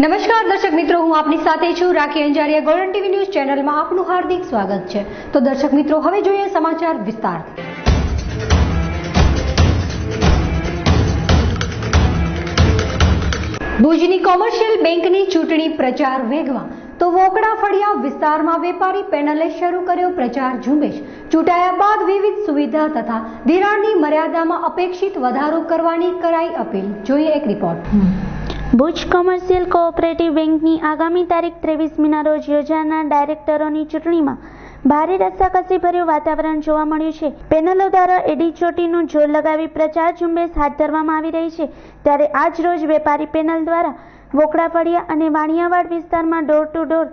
નમસ્કાર દર્શક મિત્રો, હું આપની સાથે છું રાખી અંજારિયા. ગોલ્ડન ટીવી ન્યૂઝ ચેનલમાં આપનું હાર્દિક સ્વાગત છે. તો દર્શક મિત્રો, હવે જોઈએ સમાચાર વિસ્તારથી. ભુજની કોમર્શિયલ બેંકની ચૂંટણી પ્રચાર વેગમાં. તો વોકડા ફળિયા વિસ્તારમાં વેપારી પેનલે શરૂ કર્યો પ્રચાર ઝુંબેશ. ચૂંટાયા બાદ વિવિધ સુવિધા તથા ધિરાણની મર્યાદામાં અપેક્ષિત વધારો કરવાની કરાઈ અપીલ. જોઈએ એક રિપોર્ટ. ભુજ કોમર્શિયલ કોઓપરેટિવ બેંકની આગામી તારીખ 23મીના રોજ યોજાનાર ડાયરેક્ટરોની ચૂંટણીમાં ભારે રસાકસીભર્યું વાતાવરણ જોવા મળ્યું છે. પેનલો દ્વારા એડી ચોટીનું જોર લગાવી પ્રચાર ઝુંબેશ હાથ ધરવામાં આવી રહી છે. ત્યારે આજ રોજ વેપારી પેનલ દ્વારા વોકડા ફળિયા અને વાણિયાવાડ વિસ્તારમાં ડોર ટુ ડોર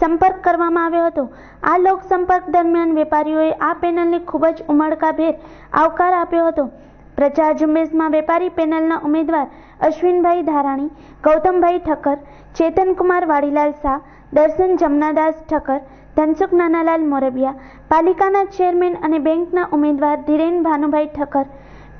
સંપર્ક કરવામાં આવ્યો હતો. આ લોક સંપર્ક દરમિયાન વેપારીઓએ આ પેનલને ખૂબ જ ઉમળકાભેર આવકાર આપ્યો હતો. પ્રચાર ઝુંબેશમાં વેપારી પેનલના ઉમેદવાર અશ્વિનભાઈ ધારાણી, ગૌતમભાઈ ઠક્કર, ચેતનકુમાર વાડીલાલ શાહ, દર્શન જમનાદાસ ઠક્કર, ધનસુખ નાનાલાલ મોરબિયા, પાલિકાના ચેરમેન અને બેંકના ઉમેદવાર ધીરેન ભાનુભાઈ ઠક્કર,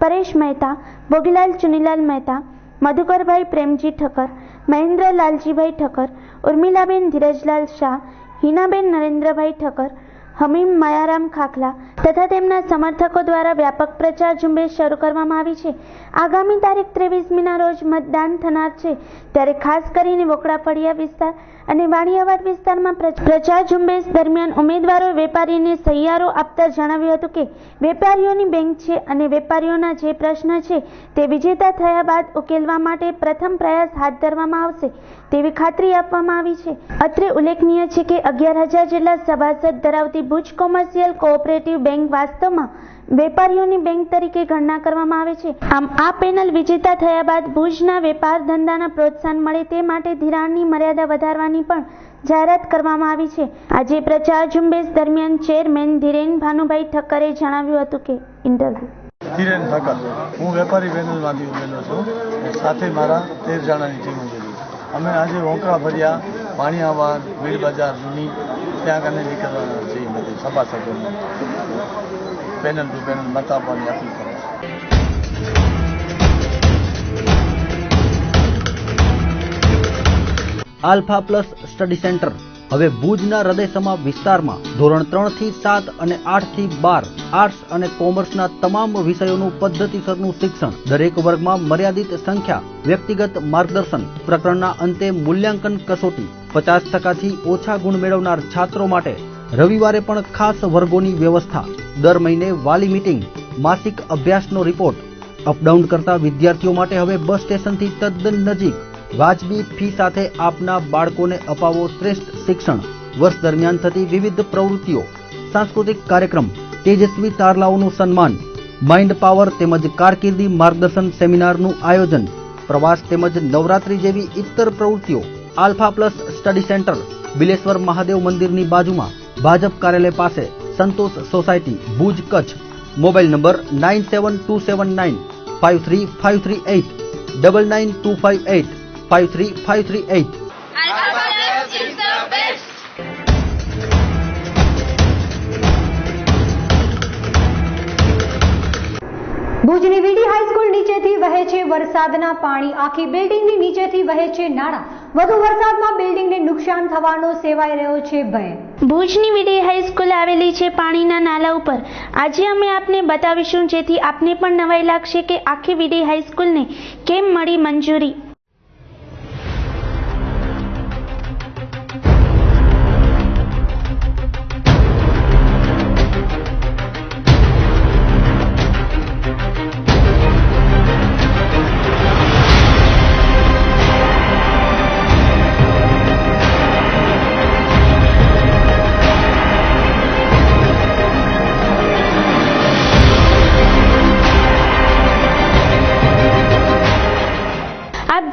પરેશ મહેતા, ભોગીલાલ ચુનીલાલ મહેતા, મધુકરભાઈ પ્રેમજી ઠક્કર, મહેન્દ્ર લાલજીભાઈ ઠક્કર, ઉર્મિલાબેન ધીરજલાલ શાહ, હિનાબેન નરેન્દ્રભાઈ ઠક્કર, હમીમ મયારામ ખાખલા તથા તેમના સમર્થકો દ્વારા વ્યાપક પ્રચાર ઝુંબેશ શરૂ કરવામાં આવી છે. આગામી તારીખ 23મીના રોજ મતદાન થનાર છે. ત્યારે ખાસ કરીને વોકડા ફળિયા વિસ્તાર અને વાણિયાવાડ વિસ્તારમાં પ્રચાર ઝુંબેશ દરમિયાન ઉમેદવારો વેપારીને સહિયારો આપતા જણાવ્યું હતું કે વેપારીઓની બેંક છે અને વેપારીઓના જે પ્રશ્ન છે તે વિજેતા થયા બાદ ઉકેલવા માટે પ્રથમ પ્રયાસ હાથ ધરવામાં આવશે તેવી ખાતરી આપવામાં આવી છે. અત્રે ઉલ્લેખનીય છે કે 11,000 જેટલા સભાસદ ધરાવતી ભુજ કોમર્શિયલ કોઓપરેટિવ બેંક વાસ્તવમાં વેપારીઓની બેંક તરીકે ગણના કરવામાં આવે છે. આમ આ પેનલ વિજેતા થયા બાદ ભુજના વેપાર ધંધાના પ્રોત્સાહન મળે તે માટે ધિરાણની મર્યાદા વધારવાની પણ જાહેરાત કરવામાં આવી છે. આજે પ્રચાર ઝુંબેશ દરમિયાન ચેરમેન ધીરેન ભાનુભાઈ ઠક્કરે જણાવ્યું હતું કે ધીરેન ઠક્કર, હું વેપારી પેનલમાંથી ઉમેદવાર છું. સાથે મારા 13 જણાની ટીમ ઉમેરી. અમે આજે વોકડા ફળિયા, વાણિયાવાડ, વીર બજારની ત્યાં કને નીકળવાના છીએ. બધી સભાસદોને પેનલ ટુ પેનલ મત આપવાની અપીલ કરવા. આલ્ફા પ્લસ સ્ટડી સેન્ટર હવે ભુજના હૃદયસમા વિસ્તારમાં ધોરણ 3 થી 7 અને 8 થી 12 આર્ટ્સ અને કોમર્સના તમામ વિષયોનું પદ્ધતિસરનું શિક્ષણ, દરેક વર્ગમાં મર્યાદિત સંખ્યા, વ્યક્તિગત માર્ગદર્શન, પ્રકરણના અંતે મૂલ્યાંકન કસોટી, 50%થી ઓછા ગુણ મેળવનાર છાત્રો માટે રવિવારે પણ ખાસ વર્ગોની વ્યવસ્થા, દર મહિને વાલી મીટિંગ, માસિક અભ્યાસનો રિપોર્ટ, અપડાઉન કરતા વિદ્યાર્થીઓ માટે હવે બસ સ્ટેશનથી તદ્દન નજીક, વાજબી ફી સાથે આપના બાળકોને અપાવો શ્રેષ્ઠ શિક્ષણ. વર્ષ દરમિયાન થતી વિવિધ પ્રવૃત્તિઓ, સાંસ્કૃતિક કાર્યક્રમ, તેજસ્વી તારલાઓનું સન્માન, માઇન્ડ પાવર તેમજ કારકિર્દી માર્ગદર્શન સેમિનારનું આયોજન, પ્રવાસ તેમજ નવરાત્રી જેવી ઇતર પ્રવૃત્તિઓ. Alpha plus study centre, Bileshwar Mahadev મંદિરની બાજુમાં, ભાજપ કાર્યાલય પાસે, Santosh society, Bhuj, Kutch. Mobile number 9727953538 9925853538. ભુજની વીડી હાઈસ્કૂલ નીચેથી વહે છે વરસાદના પાણી, આખી બિલ્ડિંગની નીચેથી વહે છે નાણાં. વધુ વરસાદમાં બિલ્ડિંગને નુકસાન થવાનો સેવાઈ રહ્યો છે ભય. ભુજની વીડી હાઈસ્કૂલ આવેલી છે પાણીના નાલા ઉપર. આજે અમે આપને બતાવીશું જેથી આપને પણ નવાઈ લાગશે કે આખી વીડી હાઈસ્કૂલને કેમ મળી મંજૂરી.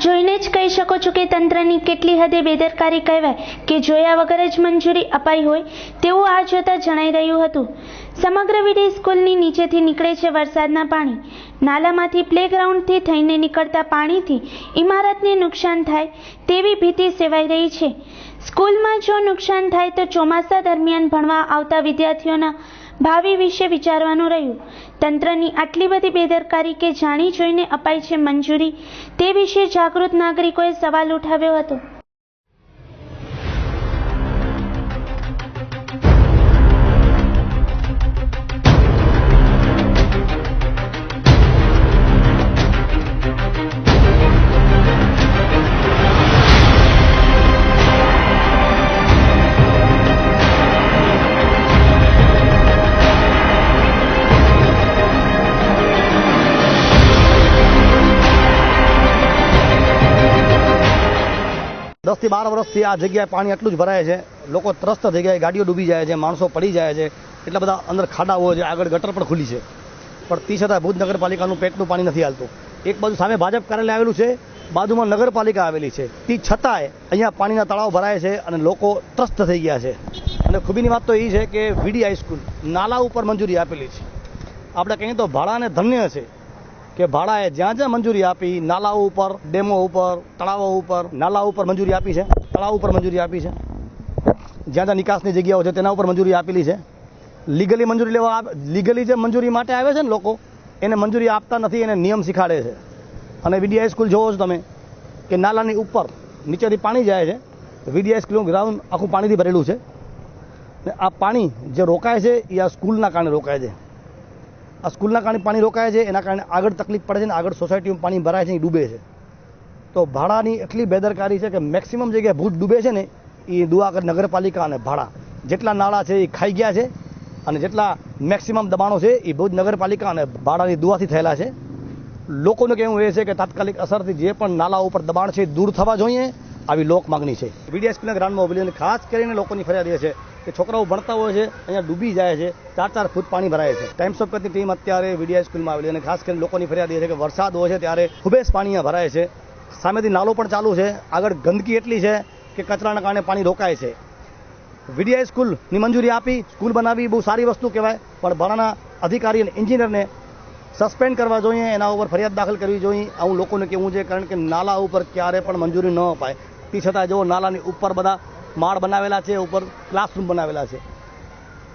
જોઈને જ કહી શકો છો કે તંત્રની કેટલી હદે બેદરકારી કહેવાય કે જોયા વગર જ મંજૂરી અપાઈ હોય તેવું આ જોતા જણાઈ રહ્યું હતું. સમગ્ર વીડી સ્કૂલની નીચેથી નીકળે છે વરસાદના પાણી. નાલામાંથી પ્લેગ્રાઉન્ડથી થઈને નીકળતા પાણીથી ઇમારતને નુકસાન થાય તેવી ભીતિ સેવાઈ રહી છે. સ્કૂલમાં જો નુકસાન થાય તો ચોમાસા દરમિયાન ભણવા આવતા વિદ્યાર્થીઓના ભાવિ વિશે વિચારવાનું રહ્યું. તંત્રની આટલી બધી બેદરકારી કે જાણી જોઈને અપાઈ છે મંજૂરી તે વિશે જાગૃત નાગરિકોએ સવાલ ઉઠાવ્યો હતો. 10 થી 12 વર્ષથી આ જગ્યાએ પાણી એટલું જ ભરાય છે, લોકો ત્રસ્ત થઈ ગયા, ગાડીઓ ડૂબી જાય છે, માણસો પડી જાય છે, એટલા બધા અંદર ખાડાઓ છે, આગળ ગટર પણ ખુલ્લી છે, પણ તે છતાં ભુજ નગરપાલિકાનું પેટનું પાણી નથી હાલતું. એક બાજુ સામે ભાજપ કાર્યાલય આવેલું છે, બાજુમાં નગરપાલિકા આવેલી છે, તે છતાંય અહીંયા પાણીના તળાવ ભરાય છે અને લોકો ત્રસ્ત થઈ ગયા છે. અને ખૂબીની વાત તો એ છે કે વીડી હાઈસ્કૂલ નાલા ઉપર મંજૂરી આપેલી છે. આપણે કહીએ તો ભાડાને ધન્ય છે કે ભાડાએ જ્યાં જ્યાં મંજૂરી આપી, નાલાઓ ઉપર, ડેમો ઉપર, તળાવો ઉપર, નાલા ઉપર મંજૂરી આપી છે, તળાવ ઉપર મંજૂરી આપી છે, જ્યાં જ્યાં નિકાસની જગ્યાઓ છે તેના ઉપર મંજૂરી આપેલી છે. લીગલી મંજૂરી લીગલી જે મંજૂરી માટે આવે છે ને લોકો, એને મંજૂરી આપતા નથી, એને નિયમ શીખાડે છે. અને વીડી હાઈસ્કૂલ જોવો છો તમે કે નાલાની ઉપર નીચેથી પાણી જાય છે, વીડી હાઈસ્કૂલનું ગ્રાઉન્ડ આખું પાણીથી ભરેલું છે. ને આ પાણી જે રોકાય છે એ આ સ્કૂલના કારણે રોકાય છે. આ સ્કૂલના કારણે પાણી રોકાય છે, એના કારણે આગળ તકલીફ પડે છે ને આગળ સોસાયટીમાં પાણી ભરાય છે, એ ડૂબે છે. તો ભાડાની એટલી બેદરકારી છે કે મેક્સિમમ જગ્યાએ ભુજ ડૂબે છે ને એ દુઆ નગરપાલિકા અને ભાડા જેટલા નાળા છે એ ખાઈ ગયા છે અને જેટલા મેક્સિમમ દબાણો છે એ ભુજ નગરપાલિકા અને ભાડાની દુઆથી થયેલા છે. લોકોનું કહેવું એ છે કે તાત્કાલિક અસરથી જે પણ નાલા ઉપર દબાણ છે દૂર થવા જોઈએ, આવી લોક માગણી છે. વીડી હાઈસ્કૂલના ગ્રાઉન્ડમાં ઉભી અને ખાસ કરીને લોકોની ફરિયાદ એ છે કે છોકરાઓ ભણતા હોય છે, અહીંયા ડૂબી જાય છે, 4-4 ફૂટ પાણી ભરાય છે. ટાઈમ્સ ઓફ કચ્છની ટીમ અત્યારે વીડી હાઈસ્કૂલમાં આવેલી અને ખાસ કરીને લોકોની ફરિયાદ એ છે કે વરસાદ હોય છે ત્યારે ખુબેજ પાણી અહીંયા ભરાય છે. સામેથી નાલો પણ ચાલુ છે, આગળ ગંદકી એટલી છે કે કચરાના કારણે પાણી રોકાય છે. વીડી હાઈસ્કૂલની મંજૂરી આપી, સ્કૂલ બનાવી, બહુ સારી વસ્તુ કહેવાય, પણ ભાડાના અધિકારી અને એન્જિનિયરને સસ્પેન્ડ કરવા જોઈએ, એના ઉપર ફરિયાદ દાખલ કરવી જોઈએ, આવું લોકોને કહેવું છે. કારણ કે નાલા ઉપર ક્યારે પણ મંજૂરી ન અપાય. તે છતાં જો નાલાની ઉપર બધા માળ બનાવેલા છે, ઉપર ક્લાસરૂમ બનાવેલા છે,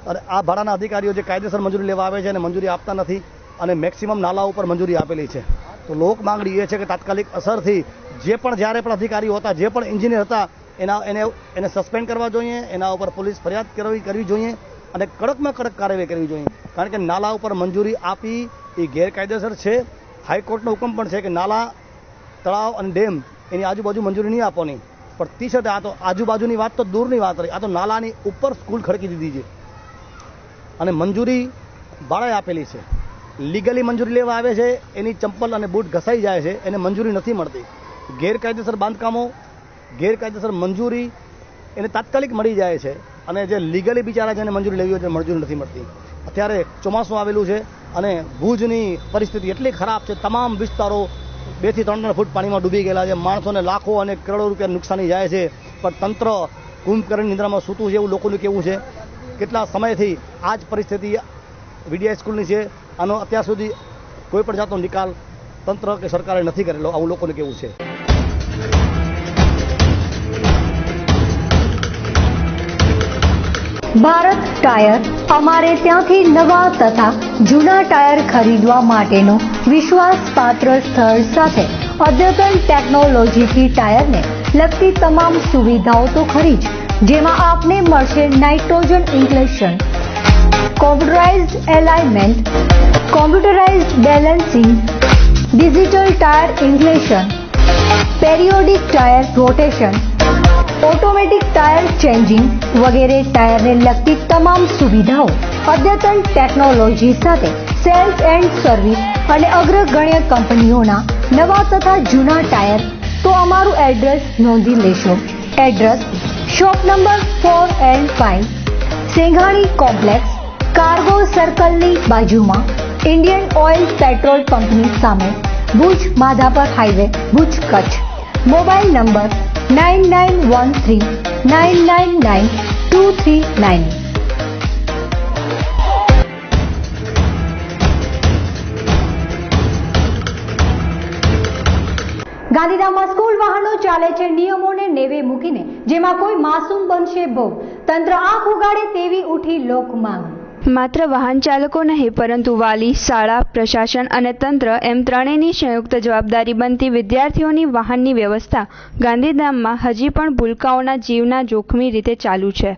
અને આ ભાડાના અધિકારીઓ જે કાયદેસર મંજૂરી લેવા આવે છે અને મંજૂરી આપતા નથી અને મેક્સિમમ નાલા ઉપર મંજૂરી આપેલી છે. તો લોક માંગણી એ છે કે તાત્કાલિક અસરથી જે પણ જ્યારે પણ અધિકારીઓ હતા, જે પણ એન્જિનિયર હતા, એને સસ્પેન્ડ કરવા જોઈએ, એના ઉપર પોલીસ ફરિયાદ કરવી જોઈએ અને કડકમાં કડક કાર્યવાહી કરવી જોઈએ. કારણ કે નાલા ઉપર મંજૂરી આપી એ ગેરકાયદેસર છે. હાઈકોર્ટનો હુકમ પણ છે કે નાલા, તળાવ અને ડેમ એની આજુબાજુ મંજૂરી નહીં આપવાની. પણ તે છતાં આ તો આજુબાજુની વાત તો દૂરની વાત રહી, આ તો નાલાની ઉપર સ્કૂલ ખડકી દીધી છે અને મંજૂરી ભાડાએ આપેલી છે. લીગલી મંજૂરી લેવા આવે છે, એની ચંપલ અને બૂટ ઘસાઈ જાય છે, એને મંજૂરી નથી મળતી. ગેરકાયદેસર બાંધકામો, ગેરકાયદેસર મંજૂરી એને તાત્કાલિક મળી જાય છે અને જે લીગલી બિચારા જેને મંજૂરી લેવી હોય તેને મંજૂરી નથી મળતી. અત્યારે ચોમાસું આવેલું છે અને ભુજની પરિસ્થિતિ એટલી ખરાબ છે, તમામ વિસ્તારો 2 થી 3 ફૂટ પાણીમાં ડૂબી ગયેલા છે. માણસોને લાખો અને કરોડો રૂપિયા નુકસાની જાય છે, પણ તંત્ર કુંભકર્ણ નિદ્રામાં સૂતું છે એવું લોકોનું કહેવું છે. કેટલા સમયથી આ જ પરિસ્થિતિ વીડી હાઈસ્કૂલની છે, આનો અત્યાર સુધી કોઈ પણ જાતનો નિકાલ તંત્ર કે સરકારે નથી કરેલો, આવું લોકોને કહેવું છે. ભારત ટાયર અમારે ત્યાંથી નવા તથા જૂના ટાયર ખરીદવા માટેનું વિશ્વાસપાત્ર સ્થળ સાથે અદ્યતન ટેકનોલોજીથી ટાયરને લગતી તમામ સુવિધાઓ તો ખરી જ, જેમાં આપને મળશે nitrogen injection, computerised alignment, computerised balancing, digital tyre inflation, periodic tyre rotation, automatic tyre changing વગેરે ટાયરને લગતી તમામ સુવિધાઓ અદ્યતન ટેકનોલોજી સાથે સેલ્સ એન્ડ સર્વિસ અને અગ્રગણ્ય કંપનીઓના નવા તથા જૂના ટાયર. તો અમારું એડ્રેસ નોંધી લેશો. Address shop number 4 and 5, Senghani complex, cargo સર્કલની બાજુમાં, ઇન્ડિયન ઓઇલ પેટ્રોલ પંપની સામે, Bhuj Madhapar highway, Bhuj Kutch. Mobile number 9913999239. ગાંધીધામમાં સ્કૂલ વાહનો ચાલે છે નિયમોને નેવે મૂકીને, જેમાં કોઈ માસૂમ બનશે ભોગ. તંત્ર આંખ ઉગાડે તેવી ઉઠી લોક માંગ. માત્ર વાહન ચાલકો નહીં પરંતુ વાલી, શાળા, પ્રશાસન અને તંત્ર એમ ત્રણેયની સંયુક્ત જવાબદારી બનતી વિદ્યાર્થીઓની વાહનની વ્યવસ્થા ગાંધીધામમાં હજી પણ ભૂલકાઓના જીવના જોખમી રીતે ચાલુ છે.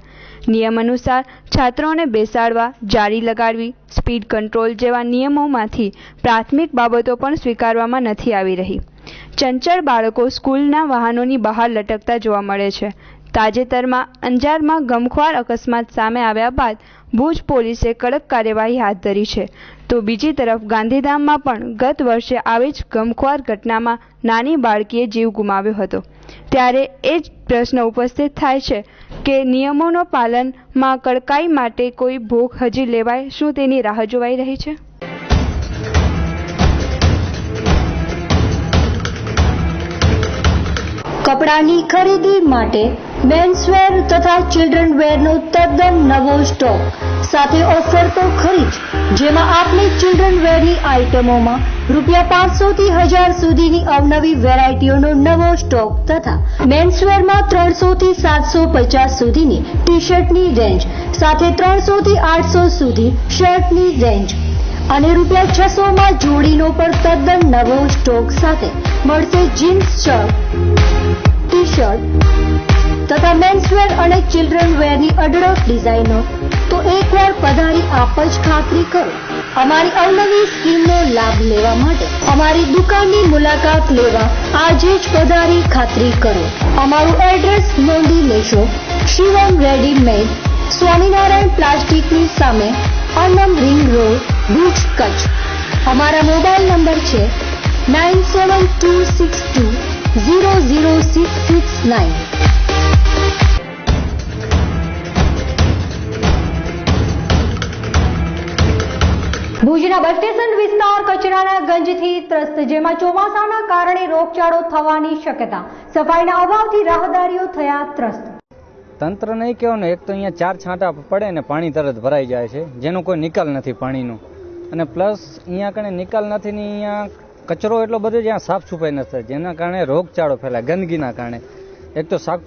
નિયમ અનુસાર છાત્રોને બેસાડવા, જાળી લગાડવી, સ્પીડ કંટ્રોલ જેવા નિયમોમાંથી પ્રાથમિક બાબતો પણ સ્વીકારવામાં નથી આવી રહી. ચંચળ બાળકો સ્કૂલના વાહનોની બહાર લટકતા જોવા મળે છે. તાજેતરમાં અંજારમાં ગમખ્વાર અકસ્માત સામે આવ્યા બાદ ભુજ પોલીસે કડક કાર્યવાહી હાથ ધરી છે. તો બીજી તરફ ગાંધીધામમાં પણ ગત વર્ષે આવી જ ગમખ્વાર ઘટનામાં નાની બાળકીએ જીવ ગુમાવ્યો હતો. ત્યારે એ જ પ્રશ્ન ઉપસ્થિત થાય છે કે નિયમોનો પાલનમાં કડકાઈ માટે કોઈ ભોગ હજી લેવાય, શું તેની રાહ જોવાઈ રહી છે? કપડાની ખરીદી માટે મેન્સવેર તથા ચિલ્ડ્રન વેરનો તદ્દન નવો સ્ટોક સાથે ઓફર તો ખરી જ, જેમાં આપને ચિલ્ડ્રન વેરની આઇટમોમાં ₹500 થી 1000 સુધીની અવનવી વેરાયટીઓનો નવો સ્ટોક તથા મેન્સવેરમાં 300 થી 750 સુધીની ટી શર્ટની રેન્જ સાથે 300 થી 800 સુધી શર્ટની રેન્જ અને ₹600 માં જોડીનો પણ તદ્દન નવો સ્ટોક સાથે મળશે જીન્સ શર્ટ, ટી શર્ટ તથા મેન્સવેર અને ચિલ્ડ્રન વેરની અઢળક ડિઝાઇનો. તો એકવાર પધારી આપ જ ખાતરી કરો. અમારી અવનવી સ્કીમનો લાભ લેવા માટે અમારી દુકાનની મુલાકાત લેવા આજે જ પધારી ખાતરી કરો. અમારું એડ્રેસ નોંધી લેશો. શિવમ રેડીમેડ, સ્વામિનારાયણ પ્લાસ્ટિકની સામે, અનમ રિંગ રોડ, ભુજ, કચ્છ. અમારા મોબાઈલ નંબર છે 9726200669. ભુજના બસ સ્ટેશન વિસ્તાર કચરાના ગંજથી ત્રસ્ત, જેમાં ચોમાસાના કારણે રોગચાળો થવાની શક્યતા. સફાઈના અભાવથી રાહદારીઓ થયા ત્રસ્ત. તંત્ર નહીં કહો ને, એક તો અહીંયા 4 છાંટા પડે ને પાણી તરત ભરાઈ જાય છે, જેનો કોઈ નિકાલ નથી પાણીનો. અને પ્લસ અહીંયા કણે નિકાલ નથી ને અહીંયા કચરો એટલો બધો જ્યાં સાફ સફાઈ નથી, જેના કારણે રોગચાળો ફેલાય ગંદકીના કારણે. એક તો સાફ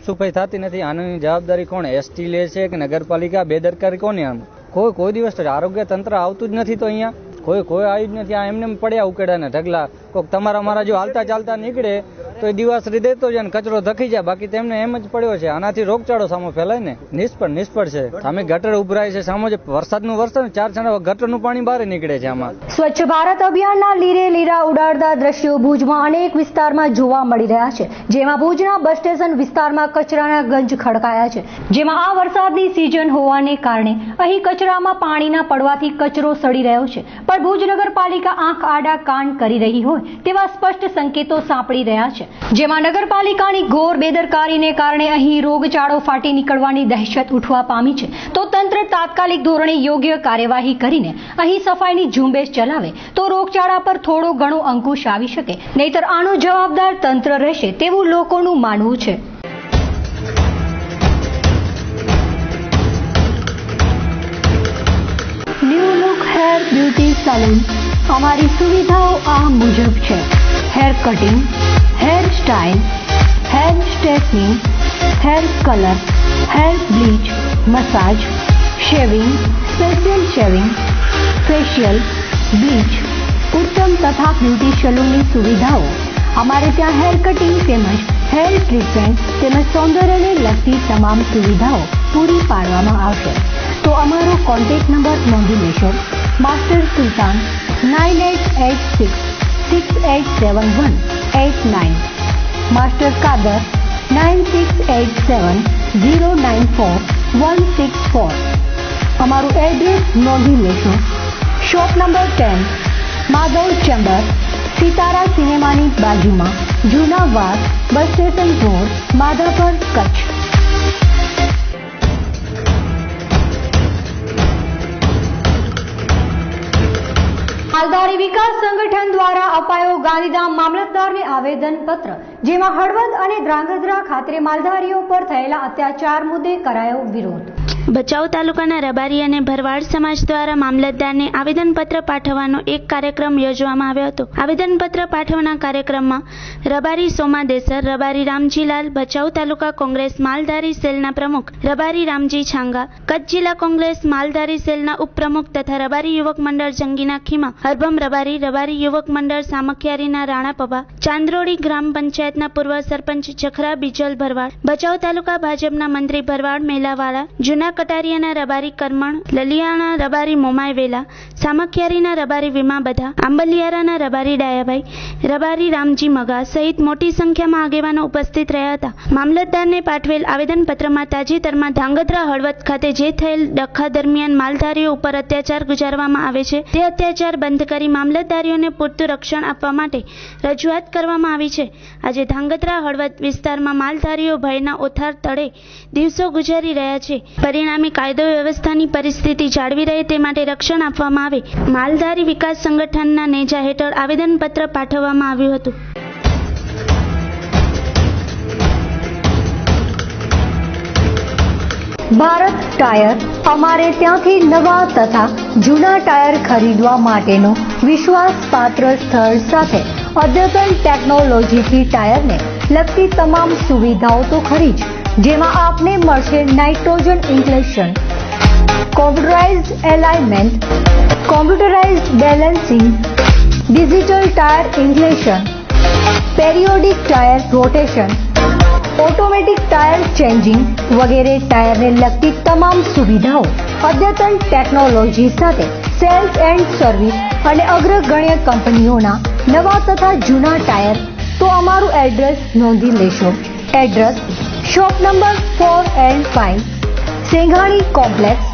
સફાઈ થતી નથી. આની જવાબદારી કોણ? એસટી લે છે કે નગરપાલિકા? બેદરકારી કોની? આમ કોઈ દિવસ આરોગ્ય તંત્ર આવતું જ નથી. તો અહીંયા કોઈ આવ્યું જ નથી. આ એમને પડ્યા ઉકેડાને ઢગલા. કોઈક તમારા મારા જો હાલતા ચાલતા નીકળે તો એ દિવાસરી દેતો જાય ને કચરો ધકી જાય, બાકી તેમને એમ જ પડ્યો છે. આનાથી રોગચાળો સામે ફેલાય ને, નિષ્ફળ છે. સામે ગટર ઉભરાય છે, સામે જે વરસાદનું વરસાદ 4 છાંટા ગટરનું પાણી બહાર નીકળે છે. આમાં સ્વચ્છ ભારત અભિયાનના લીરે લીરા ઉડાડતા દ્રશ્યો ભુજમાં અનેક વિસ્તારમાં જોવા મળી રહ્યા છે, જેમાં ભુજના બસ સ્ટેશન વિસ્તારમાં કચરાના ગંજ ખડકાયા છે. જેમાં આ વરસાદની સિઝન હોવાને કારણે અહીં કચરામાં પાણીના પડવાથી કચરો સડી રહ્યો છે. પણ ભુજ નગરપાલિકા આંખ આડા કાન કરી રહી હોય તેવા સ્પષ્ટ સંકેતો સાંપડી રહ્યા છે. જેમાં નગરપાલિકાની ઘોર બેદરકારીને કારણે અહીં રોગચાળો ફાટી નીકળવાની દહેશત ઉઠવા પામી છે. તો તંત્ર તાત્કાલિક ધોરણે યોગ્ય કાર્યવાહી કરીને અહીં સફાઈની ઝુંબેશ ચલાવે તો રોગચાળા પર થોડો ઘણો અંકુશ આવી શકે, નહીતર આનો જવાબદાર તંત્ર રહેશે તેવું લોકોનું માનવું છે. New look hair beauty salon. અમારી સુવિધાઓ આ મુજબ છે: hair cutting, hair style, hair straightening, hair colour, hair bleach, massage, shaving, special shaving, facial, bleach, ઉત્તમ તથા બ્યુટી સલૂનની સુવિધાઓ. અમારે ત્યાં હેર કટિંગ તેમજ હેર ટ્રીટમેન્ટ તેમજ સૌંદર્યને લગતી તમામ સુવિધાઓ પૂરી પાડવામાં આવશે. તો અમારો કોન્ટેક્ટ નંબર નોંધી લેશો: માસ્ટર સુલતાન 9886687189, માસ્ટર કાદર 9687094164. અમારું એડ્રેસ નોંધી લેશો: shop number 10, Madhav chamber, Sitara સિનેમાની બાજુમાં, જૂના વાસ, bus station road, Madhapar, Kutch. માલધારી વિકાસ સંગઠન દ્વારા અપાયો ગાંધીધામ મામલતદારને આવેદનપત્ર, જેમાં હળવદ અને ધ્રાંગધ્રા ખાતે માલધારીઓ પર થયેલા અત્યાચાર મુદ્દે કરાયો વિરોધ. ભચાઉ તાલુકાના રબારી અને ભરવાડ સમાજ દ્વારા મામલતદારને આવેદનપત્ર પાઠવવાનો એક કાર્યક્રમ યોજવામાં આવ્યો હતો. આવેદનપત્ર પાઠવવાના કાર્યક્રમમાં રબારી સોમા દેસર, રબારી રામજીલાલ, ભચાઉ તાલુકા કોંગ્રેસ માલધારી સેલના પ્રમુખ રબારી રામજી છાંગા, કચ્છ જિલ્લા કોંગ્રેસ માલધારી સેલના ઉપપ્રમુખ તથા રબારી યુવક મંડળ જંગીના ખીમા, હરભમ રબારી, રબારી યુવક મંડળ સામખિયારીના રાણા પબા, ચાંદ્રોડી ગ્રામ પંચાયતના પૂર્વ સરપંચ જખરા બીજલ ભરવાડ, ભચાઉ તાલુકા ભાજપના મંત્રી ભરવાડ મેલાવાળા, જૂના કટારિયાના રબારી કરમણ, લલિયાના રબારી મોમાય વેલા, સામખિયારીના રબારી વીમા બધા, આંબલિયારાના રબારી ડાયાભાઈ, રબારી રામજી મગા સહિત મોટી સંખ્યામાં આગેવાનો ઉપસ્થિત રહ્યા હતા. મામલતદારને પાઠવેલ આવેદનપત્રમાં તાજેતરમાં ધાંગધ્રા હળવદ ખાતે જે થયેલ ડખા દરમિયાન માલધારીઓ ઉપર અત્યાચાર ગુજારવામાં આવે છે તે અત્યાચાર બંધ કરી મામલતદારીઓને પૂરતું રક્ષણ આપવા માટે રજૂઆત કરવામાં આવી છે. આજે ધાંગધ્રા હળવદ વિસ્તારમાં માલધારીઓ ભયના ઓથાર તળે દિવસો ગુજારી રહ્યા છે. પરિણામે કાયદો વ્યવસ્થાની પરિસ્થિતિ જાળવી રહે તે માટે રક્ષણ આપવામાં આવે માલધારી વિકાસ સંગઠનના નેજા હેઠળ આવેદનપત્ર પાઠવવામાં આવ્યું હતું. ભારત ટાયર અમારે ત્યાંથી નવા તથા જૂના ટાયર ખરીદવા માટેનો વિશ્વાસપાત્ર સ્થળ સાથે અદ્યતન ટેકનોલોજીથી ટાયરને લગતી તમામ સુવિધાઓ તો ખરી જ, જેમાં આપને મળશે nitrogen inflation, computerised alignment, computerised balancing, digital tyre inflation, periodic tyre rotation, automatic tyre changing વગેરે ટાયરને લગતી તમામ સુવિધાઓ અદ્યતન ટેકનોલોજી સાથે સેલ્સ એન્ડ સર્વિસ અને અગ્રગણ્ય કંપનીઓના નવા તથા જૂના ટાયર. તો અમારું એડ્રેસ નોંધી લેશો. Address shop number 4 and 5, Singhani complex,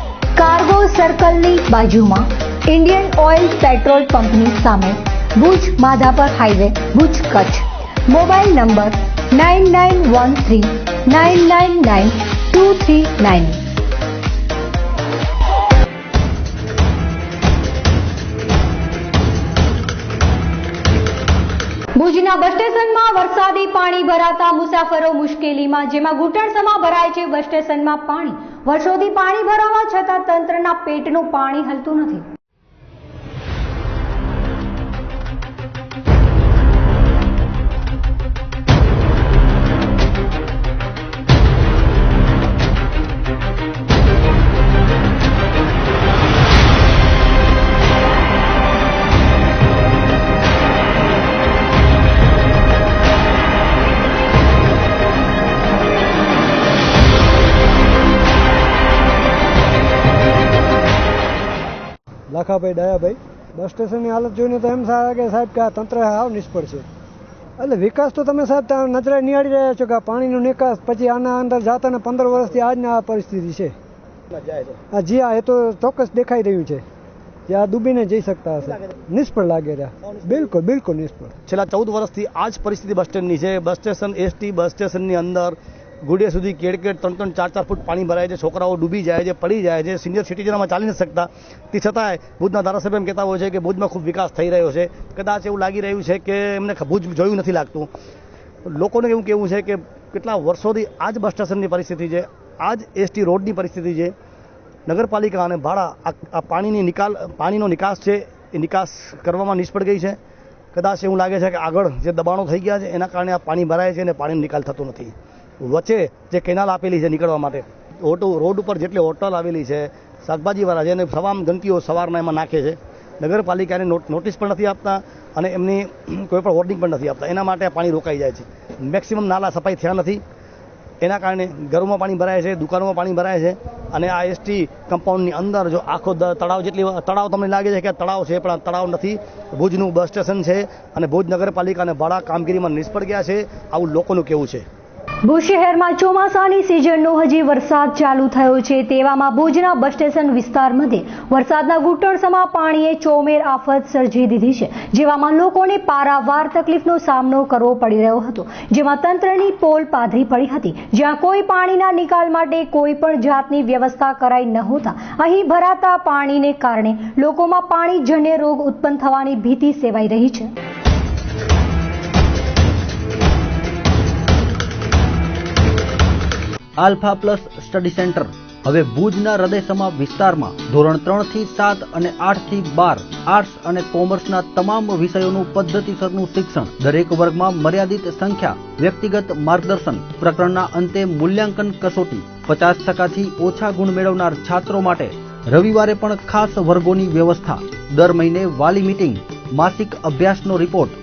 cargo સર્કલની બાજુમાં, ઇન્ડિયન ઓઇલ પેટ્રોલ પંપની સામે, Bhuj Madhapar highway, Bhuj Kutch. Mobile number 9913999239. ભુજના બસ સ્ટેશનમાં વરસાદી પાણી ભરાતા મુસાફરો મુશ્કેલીમાં, જેમાં ઘૂંટણસમાં ભરાય છે બસ સ્ટેશનમાં પાણી. વર્ષોથી પાણી ભરાવા છતાં તંત્રના પેટનું પાણી હલતું નથી. લાખાભાઈ ડાયાભાઈ, બસ સ્ટેશનની હાલત જોઈને તો એમ લાગે સાહેબ કે આ તંત્ર હાવ નિષ્ફળ છે. એટલે વિકાસ તો તમે સાહેબ નજરે નિહાળી રહ્યા છો કે આ પાણીનો નિકાસ પછી આના અંદર જાતાને 15 વર્ષથી આજના આ પરિસ્થિતિ છે. જી હા, એ તો ચોક્કસ દેખાઈ રહ્યું છે જે આ ડૂબીને જઈ શકતા હશે. નિષ્ફળ લાગે રહ્યા, બિલકુલ બિલકુલ નિષ્ફળ. છેલ્લા 14 વર્ષથી આ જ પરિસ્થિતિ બસ સ્ટેન્ડની છે. બસ સ્ટેશન એસટી બસ સ્ટેશનની અંદર ગુડિયા સુધી કેડ 3-4 ફૂટ પાણી ભરાય છે. છોકરાઓ ડૂબી જાય છે, પડી જાય છે. સિનિયર સિટીઝનમાં ચાલી નથી શકતા. તે છતાંય ભુજના ધારાસભ્ય એમ કહેતા હોય છે કે ભુજમાં ખૂબ વિકાસ થઈ રહ્યો છે. કદાચ એવું લાગી રહ્યું છે કે એમને ભુજ જોયું નથી લાગતું. લોકોને એવું કહેવું છે કે કેટલા વર્ષોથી આ જ બસ સ્ટેશનની પરિસ્થિતિ છે, આ જ એસટી રોડની પરિસ્થિતિ છે. નગરપાલિકા અને ભાડા આ પાણીનો નિકાસ છે એ નિકાસ કરવામાં નિષ્ફળ ગઈ છે. કદાચ એવું લાગે છે કે આગળ જે દબાણો થઈ ગયા છે એના કારણે આ પાણી ભરાય છે અને પાણીનો નિકાલ થતો નથી. વચ્ચે જે કેનાલ આપેલી છે નીકળવા માટે, રોડ ઉપર જેટલી હોટલ આવેલી છે, શાકભાજીવાળા છે એને તમામ ગંદકીઓ સવારના એમાં નાખે છે. નગરપાલિકાને નોટિસ પણ નથી આપતા અને એમની કોઈ પણ વોર્નિંગ પણ નથી આપતા. એના માટે પાણી રોકાઈ જાય છે. મેક્સિમમ નાલા સફાઈ થયા નથી. એના કારણે ઘરોમાં પાણી ભરાય છે, દુકાનોમાં પાણી ભરાય છે. અને આ એસટી કમ્પાઉન્ડની અંદર જો આખો તળાવ તમને લાગે છે કે તળાવ છે, પણ આ તળાવ નથી. ભુજનું બસ સ્ટેશન છે અને ભુજ નગરપાલિકા અને ભાડા કામગીરીમાં નિષ્ફળ ગયા છે, આવું લોકોનું કહેવું છે. ભુજ શહેરમાં ચોમાસાની સિઝનનો હજી વરસાદ ચાલુ થયો છે. તેવામાં ભુજના બસ સ્ટેશન વિસ્તાર મધ્યે વરસાદના ઘૂંટણસમાં પાણીએ ચોમેર આફત સર્જી દીધી છે, જેવામાં લોકોને પારાવાર તકલીફનો સામનો કરવો પડી રહ્યો હતો. જેમાં તંત્રની પોલ પાધરી પડી હતી, જ્યાં કોઈ પાણીના નિકાલ માટે કોઈ પણ જાતની વ્યવસ્થા કરાઈ ન હોતા અહીં ભરાતા પાણીને કારણે લોકોમાં પાણીજન્ય રોગ ઉત્પન્ન થવાની ભીતિ સેવાઈ રહી છે. આલ્ફા પ્લસ સ્ટડી સેન્ટર હવે ભુજના હૃદયસમા વિસ્તારમાં ધોરણ 3 થી 7 અને 8 થી 12 આર્ટ્સ અને કોમર્સના તમામ વિષયોનું પદ્ધતિસરનું શિક્ષણ, દરેક વર્ગમાં મર્યાદિત સંખ્યા, વ્યક્તિગત માર્ગદર્શન, પ્રકરણના અંતે મૂલ્યાંકન કસોટી, 50%થી ઓછા ગુણ મેળવનાર છાત્રો માટે રવિવારે પણ ખાસ વર્ગોની વ્યવસ્થા, દર મહિને વાલી મીટિંગ, માસિક અભ્યાસનો રિપોર્ટ.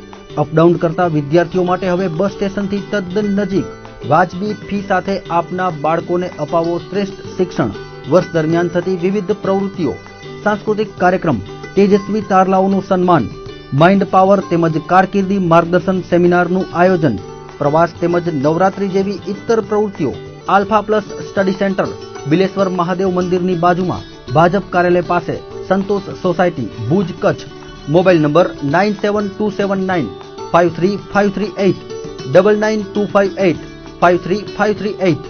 અપડાઉન કરતા વિદ્યાર્થીઓ માટે હવે બસ સ્ટેશનથી તદ્દન નજીક વાજબી ફી સાથે આપના બાળકોને અપાવો શ્રેષ્ઠ શિક્ષણ. વર્ષ દરમિયાન થતી વિવિધ પ્રવૃત્તિઓ, સાંસ્કૃતિક કાર્યક્રમ, તેજસ્વી તારલાઓનું સન્માન, માઇન્ડ પાવર તેમજ કારકિર્દી માર્ગદર્શન સેમિનારનું આયોજન, પ્રવાસ તેમજ નવરાત્રી જેવી ઇતર પ્રવૃત્તિઓ alpha plus study centre, Bileshwar Mahadev મંદિરની બાજુમાં, ભાજપ કાર્યાલય પાસે, Santosh society, Bhuj, Kutch. Mobile number 9727953538 99258 53538.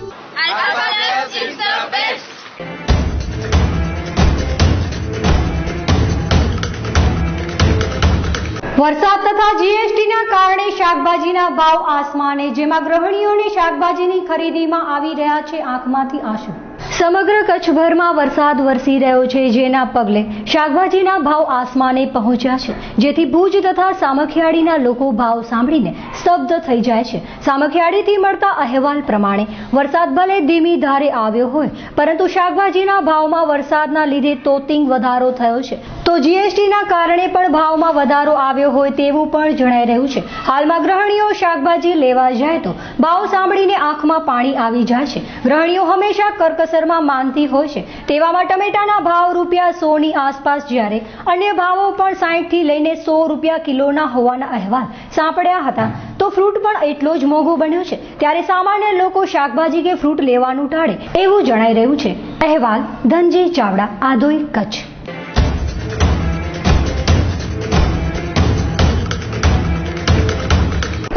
વરસાદ તથા જીએસટીના કારણે શાકભાજીના ભાવ આસમાને, જેમાં ગૃહિણીઓને શાકભાજીની ખરીદીમાં આવી રહ્યા છે આંખમાંથી આંસુ. સમગ્ર કચ્છભરમાં વરસાદ વરસી રહ્યો છે, જેના પગલે શાકભાજીના ભાવ આસમાને પહોંચ્યા છે, જેથી ભુજ તથા સામખિયાળીના લોકો ભાવ સાંભળીને સ્તબ્ધ થઈ જાય છે. સામખિયાળીથી મળતા અહેવાલ પ્રમાણે વરસાદ ભલે ધીમી ધારે આવ્યો હોય, પરંતુ શાકભાજીના ભાવમાં વરસાદના લીધે તોતિંગ વધારો થયો છે. તો જીએસટીના કારણે પણ ભાવમાં વધારો આવ્યો હોય તેવું પણ જણાઈ રહ્યું છે. હાલમાં ગૃહિણીઓ શાકભાજી લેવા જાય તો ભાવ સાંભળીને આંખમાં પાણી આવી જાય છે. ગૃહિણીઓ હંમેશા કરકસરમાં માનતી હોય છે. તેવામાં ટમેટાના ભાવ ₹100 ની આસપાસ, જ્યારે અન્ય ભાવો પણ 60 થી લઈને ₹100 કિલોના હોવાના અહેવાલ સાંપડ્યા હતા. તો ફ્રૂટ પણ એટલો જ મોંઘો બન્યો છે. ત્યારે સામાન્ય લોકો શાકભાજી કે ફ્રૂટ લેવાનું ટાળે એવું જણાઈ રહ્યું છે. અહેવાલ ધનજી ચાવડા, આધોઈ, કચ્છ.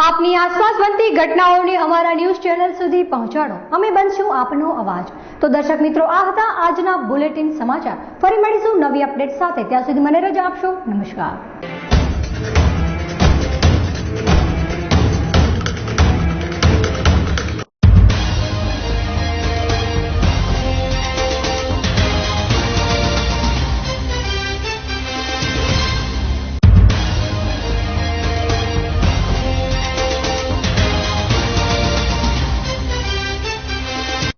આપની આસપાસ બનતી ઘટનાઓને અમારા ન્યૂઝ ચેનલ સુધી પહોંચાડો. અમે બનશું આપનો અવાજ. તો દર્શક મિત્રો, આ હતા આજના બુલેટિન સમાચાર. ફરી મળીશું નવી અપડેટ સાથે. ત્યાં સુધી મને રજા આપશો. નમસ્કાર.